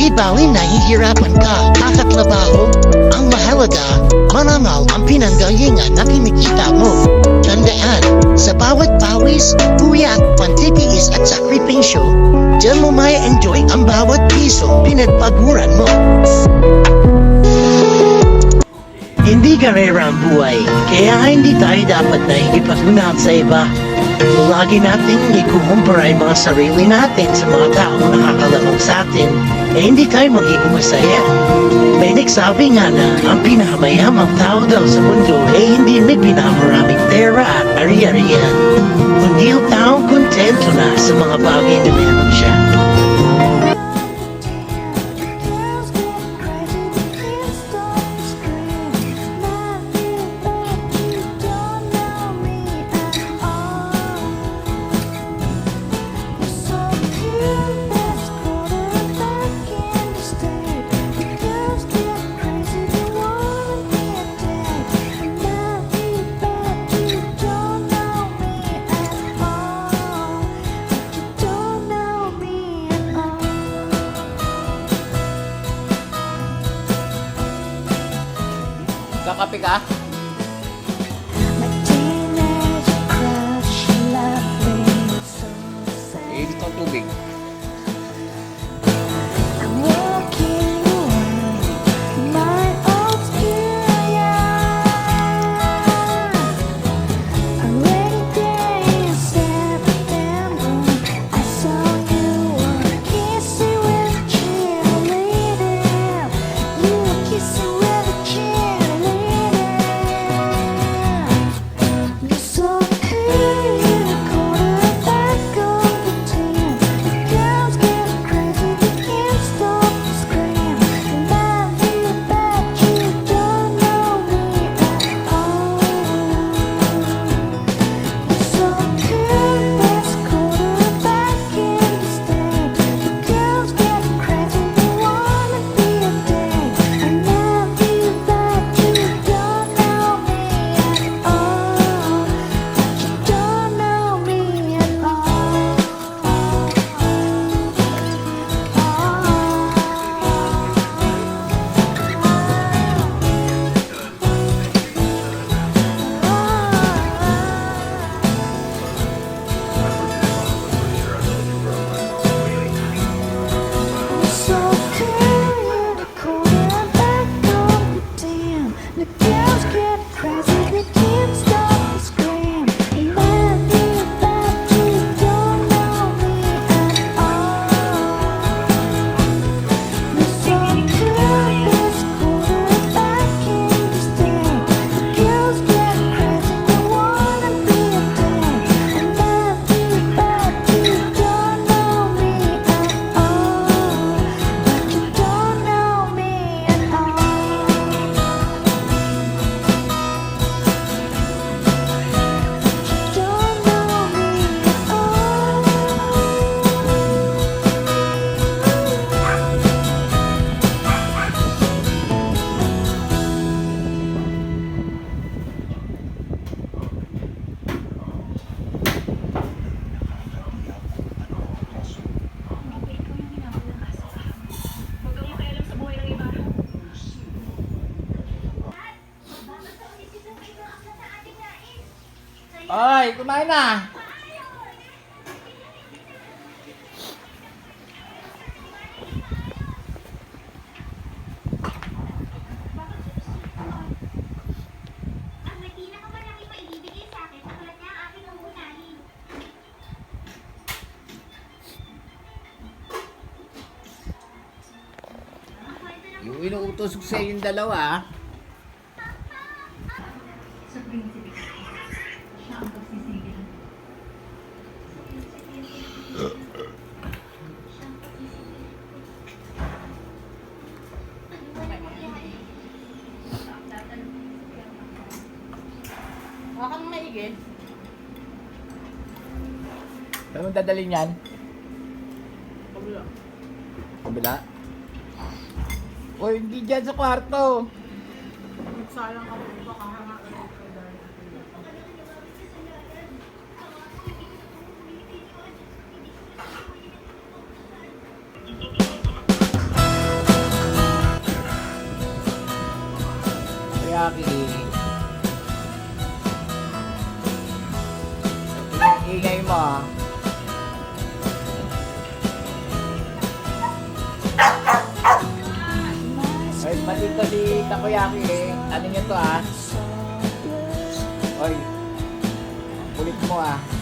Halimbawa nahihirapan ka kakatrabaho, ang mahalaga, manangal ang pinanggalingan na kinikita mo. Tandaan, sa bawat pawis, puyat, pantitiis at sakripisyo, diyan mo may enjoy ang bawat piso pinagpaguran mo. Hindi karera ang buhay, kaya hindi tayo dapat naikipaglunan sa iba. Lagi nating ikukumpara ang mga sarili natin sa mga taong nakakalamang sa atin, hindi tayo magiging masaya. May nagsabi nga na ang pinakamayamang tao daw sa mundo hindi may pinakamaraming pera at ari-arian, kundi ang taong kontento na sa mga bagay na meron siya. Kakape ka? Eh, dito ang tubig. Ay, kumain na. Yung inuutos ko sa yung dalawa, Wakang maigid. saan mo dadalhin yan? Kabila. Kabila? Uy, hindi dyan sa kwarto. Nagsalang ako. Baka hangaan ako dahil. Takoyaki. Ingay mo ah. Ay, mali to si Takoyaki eh. Ano niya to ah? Oy, kulit mo ah.